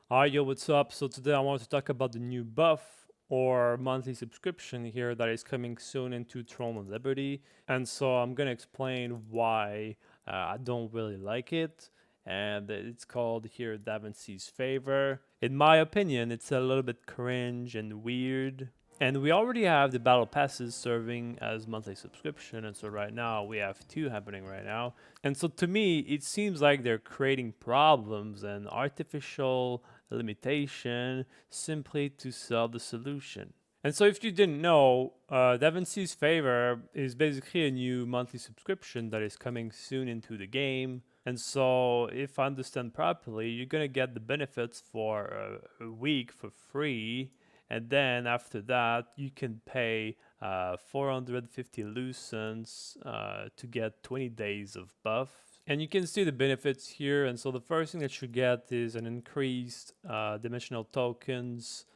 Hi, yo, what's up? So today I want to talk about the new buff or monthly subscription here that is coming soon into Throne of Liberty. And so I'm gonna explain why I don't really like it. And it's called here Davinci's Favor. In my opinion, it's a little bit cringe and weird. And we already have the battle passes serving as monthly subscription, and so right now we have two happening right now. And so to me, it seems like they're creating problems and artificial limitation simply to sell the solution. And so, if you didn't know, Davinci's Favor is basically a new monthly subscription that is coming soon into the game. And so, if I understand properly, you're gonna get the benefits for a week for free, and then after that, you can pay 450 lucents to get 20 days of buff. And you can see the benefits here. And so the first thing that you get is an increased dimensional tokens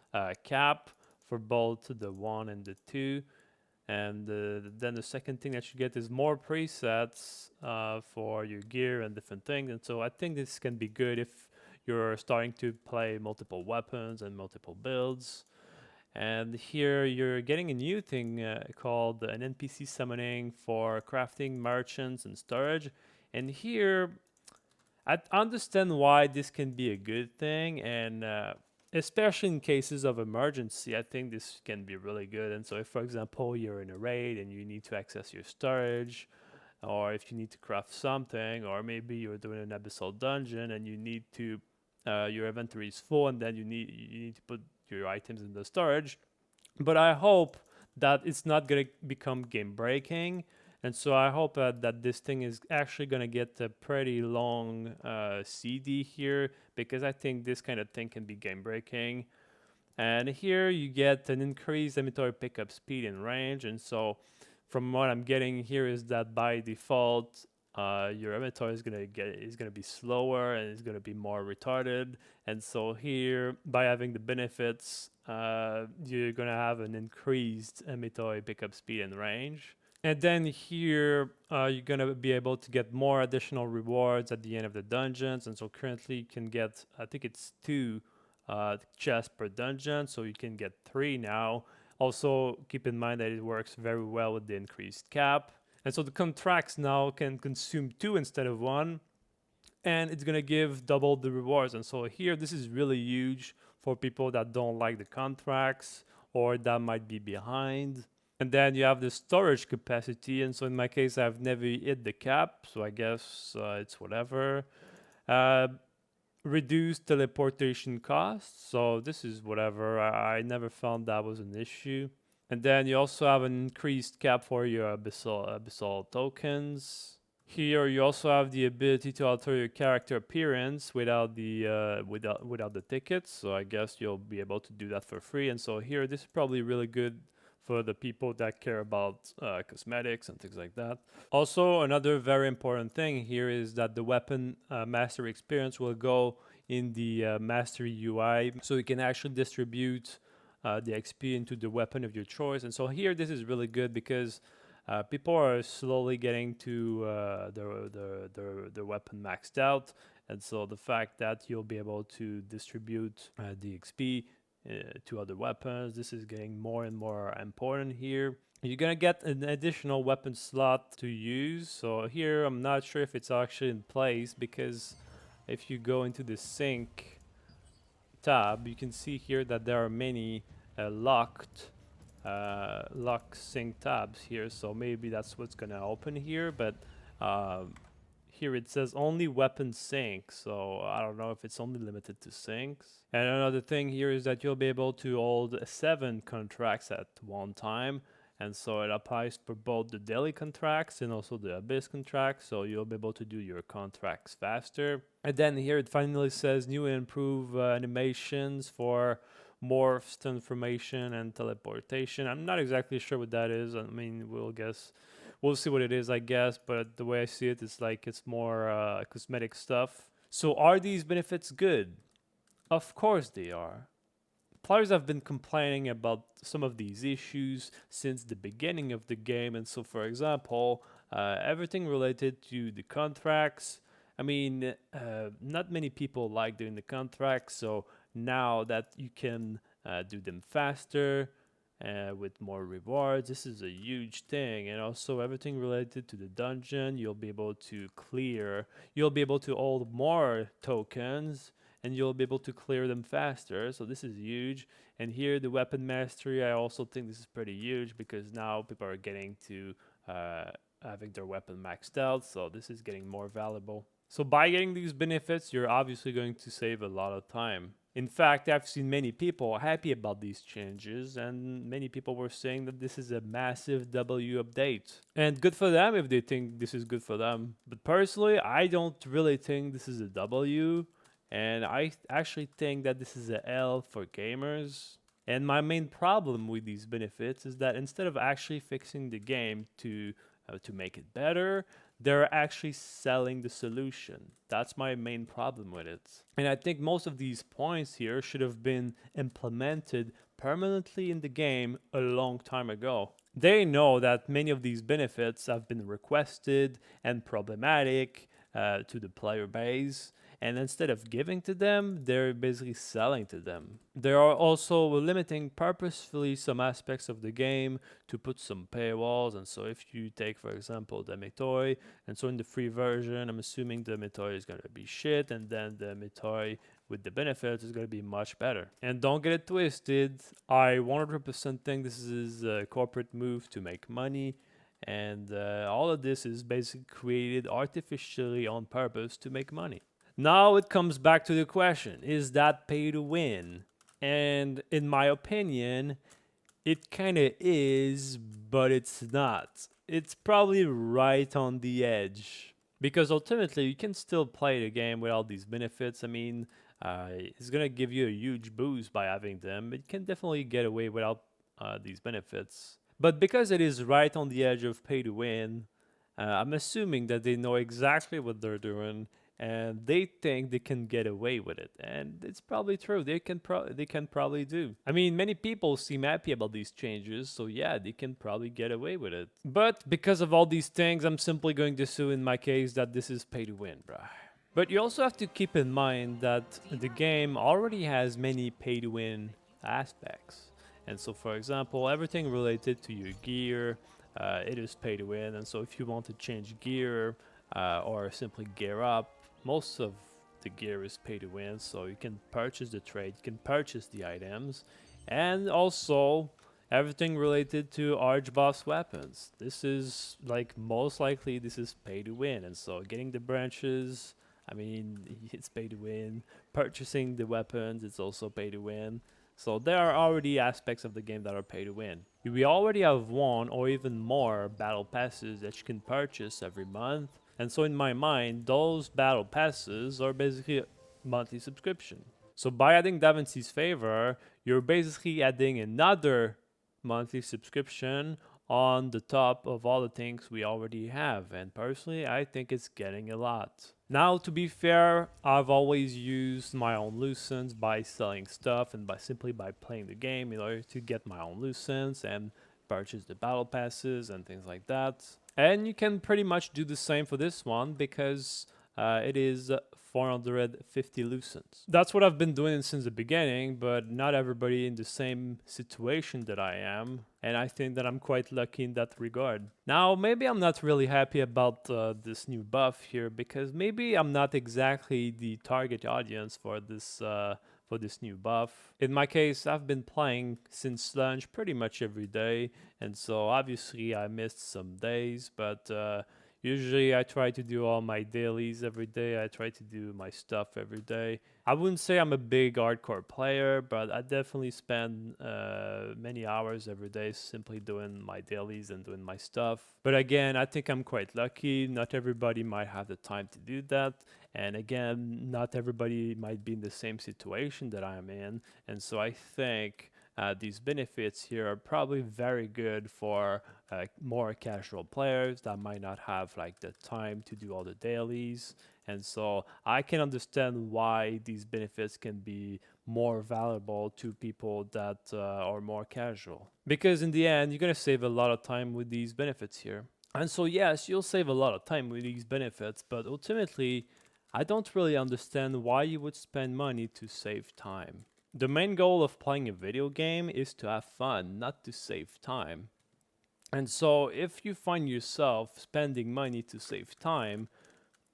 cap for both the 1 and the 2. And then the second thing that you get is more presets for your gear and different things. And so I think this can be good if you're starting to play multiple weapons and multiple builds. And here you're getting a new thing called an NPC summoning for crafting, merchants, and storage. And here, I understand why this can be a good thing, and especially in cases of emergency, I think this can be really good. And so, if for example you're in a raid and you need to access your storage, or if you need to craft something, or maybe you're doing an abyssal dungeon and you need to your inventory is full, and then you need to put your items in the storage. But I hope that it's not gonna become game breaking, and so I hope that this thing is actually gonna get a pretty long CD here, because I think this kind of thing can be game breaking. And here you get an increased inventory pickup speed and range. And so, from what I'm getting here, is that by default, your inventory is gonna be slower and it's gonna be more retarded. And so here, by having the benefits, you're gonna have an increased inventory pickup speed and range. And then here, you're gonna be able to get more additional rewards at the end of the dungeons. And so currently, you can get, I think it's two chests per dungeon, so you can get three now. Also, keep in mind that it works very well with the increased cap. And so the contracts now can consume two instead of one, and it's gonna give double the rewards. And so here, this is really huge for people that don't like the contracts or that might be behind. And then you have the storage capacity. And so in my case, I've never hit the cap, so I guess it's whatever. Uh, Reduced teleportation costs, so this is whatever. I never found that was an issue. And then you also have an increased cap for your abyssal tokens. Here you also have the ability to alter your character appearance without the tickets. So I guess you'll be able to do that for free. And so here, this is probably really good for the people that care about cosmetics and things like that. Also, another very important thing here is that the weapon mastery experience will go in the mastery UI, so you can actually distribute the XP into the weapon of your choice. And so here, this is really good because people are slowly getting to their weapon maxed out. And so the fact that you'll be able to distribute the XP to other weapons, this is getting more and more important here. You're gonna get an additional weapon slot to use. So here, I'm not sure if it's actually in place, because if you go into the sync tab, you can see here that there are many lock sync tabs here. So maybe that's what's gonna open here. But here it says only weapon sync, so I don't know if it's only limited to syncs. And another thing here is that you'll be able to hold 7 contracts at one time. And so it applies for both the daily contracts and also the abyss contracts. So you'll be able to do your contracts faster. And then here it finally says new and improved animations for morphs, transformation, and teleportation. I'm not exactly sure what that is. I mean, we'll see what it is, I guess. But the way I see it, it's like it's more cosmetic stuff. So are these benefits good? Of course they are. Players have been complaining about some of these issues since the beginning of the game. And so, for example, everything related to the contracts. I mean, not many people like doing the contracts, so now that you can do them faster with more rewards. This is a huge thing. And also everything related to the dungeon, you'll be able to clear, you'll be able to hold more tokens and you'll be able to clear them faster. So this is huge. And here the weapon mastery, I also think this is pretty huge because now people are getting to having their weapon maxed out. So this is getting more valuable. So by getting these benefits, you're obviously going to save a lot of time. In fact, I've seen many people happy about these changes, and many people were saying that this is a massive W update. And good for them if they think this is good for them. But personally, I don't really think this is a W, and I actually think that this is a L for gamers. And my main problem with these benefits is that instead of actually fixing the game to make it better, they're actually selling the solution. That's my main problem with it. And I think most of these points here should have been implemented permanently in the game a long time ago. They know that many of these benefits have been requested and problematic to the player base, and instead of giving to them, they're basically selling to them. They are also limiting purposefully some aspects of the game to put some paywalls. And so if you take, for example, the Metoy, and so in the free version, I'm assuming the Metoy is going to be shit, and then the Metoy with the benefits is going to be much better. And don't get it twisted, I 100% think this is a corporate move to make money. And all of this is basically created artificially on purpose to make money. Now it comes back to the question, is that pay to win? And in my opinion, it kind of is, but it's not. It's probably right on the edge. Because ultimately, you can still play the game with all these benefits. I mean, it's going to give you a huge boost by having them. It can definitely get away without these benefits. But because it is right on the edge of pay to win, I'm assuming that they know exactly what they're doing and they think they can get away with it, and it's probably true. They can probably do. I mean, many people seem happy about these changes, so yeah, they can probably get away with it. But because of all these things, I'm simply going to assume in my case that this is pay to win, bruh. But you also have to keep in mind that the game already has many pay to win aspects. And so, for example, everything related to your gear, it is pay to win. And so, if you want to change gear or simply gear up, most of the gear is pay to win. So, you can purchase the trade, you can purchase the items, and also everything related to arch boss weapons. This is like most likely this is pay to win. And so, getting the branches, I mean, it's pay to win. Purchasing the weapons, it's also pay to win. So there are already aspects of the game that are pay to win. We already have one or even more battle passes that you can purchase every month. And so in my mind, those battle passes are basically a monthly subscription. So by adding Davinci's favor, you're basically adding another monthly subscription on the top of all the things we already have. And personally, I think it's getting a lot. Now, to be fair, I've always used my own license by selling stuff and by simply by playing the game in order to get my own license and purchase the battle passes and things like that. And you can pretty much do the same for this one because it is 450 license. That's what I've been doing since the beginning, but not everybody in the same situation that I am. And I think that I'm quite lucky in that regard. Now, maybe I'm not really happy about this new buff here because maybe I'm not exactly the target audience for this new buff. In my case, I've been playing since lunch pretty much every day, and so obviously I missed some days, but usually I try to do all my dailies every day. I try to do my stuff every day. I wouldn't say I'm a big hardcore player, but I definitely spend many hours every day simply doing my dailies and doing my stuff. But again, I think I'm quite lucky. Not everybody might have the time to do that. And again, not everybody might be in the same situation that I'm in. And so I think these benefits here are probably very good for more casual players that might not have like the time to do all the dailies. And so I can understand why these benefits can be more valuable to people that are more casual. Because in the end, you're going to save a lot of time with these benefits here. And so yes, you'll save a lot of time with these benefits, but ultimately, I don't really understand why you would spend money to save time. The main goal of playing a video game is to have fun, not to save time. And so, if you find yourself spending money to save time,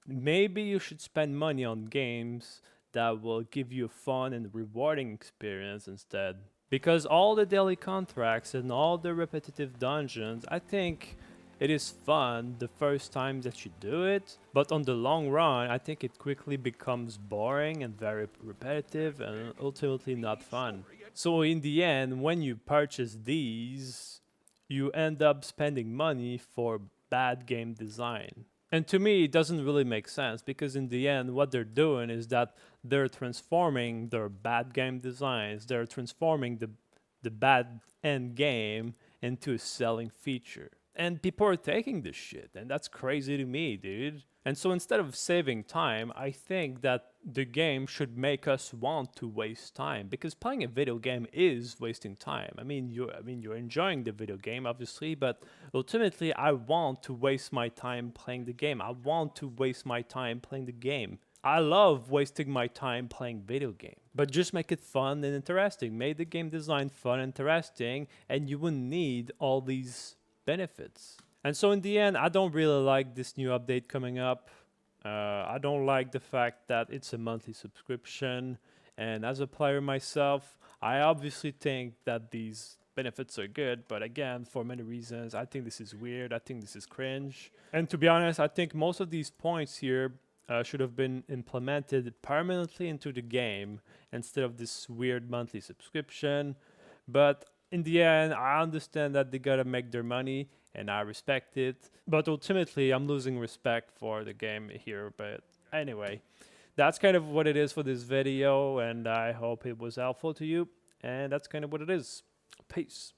maybe you should spend money on games that will give you a fun and rewarding experience instead. Because all the daily contracts and all the repetitive dungeons, I think it is fun the first time that you do it, but on the long run, I think it quickly becomes boring and very repetitive and ultimately not fun. So, in the end, when you purchase these, you end up spending money for bad game design. And to me, it doesn't really make sense because in the end, what they're doing is that they're transforming their bad game designs, they're transforming the bad end game into a selling feature. And people are taking this shit, and that's crazy to me, dude. And so instead of saving time, I think that the game should make us want to waste time because playing a video game is wasting time. You're enjoying the video game obviously, but ultimately I want to waste my time playing the game. I want to waste my time playing the game. I love wasting my time playing video game, but just make it fun and interesting. Make the game design fun and interesting, and you wouldn't need all these benefits. And so in the end, I don't really like this new update coming up. I don't like the fact that it's a monthly subscription. And as a player myself, I obviously think that these benefits are good. But again, for many reasons, I think this is weird. I think this is cringe. And to be honest, I think most of these points here should have been implemented permanently into the game instead of this weird monthly subscription. But in the end, I understand that they gotta make their money, and I respect it. But ultimately, I'm losing respect for the game here. But anyway, that's kind of what it is for this video, and I hope it was helpful to you. And that's kind of what it is. Peace.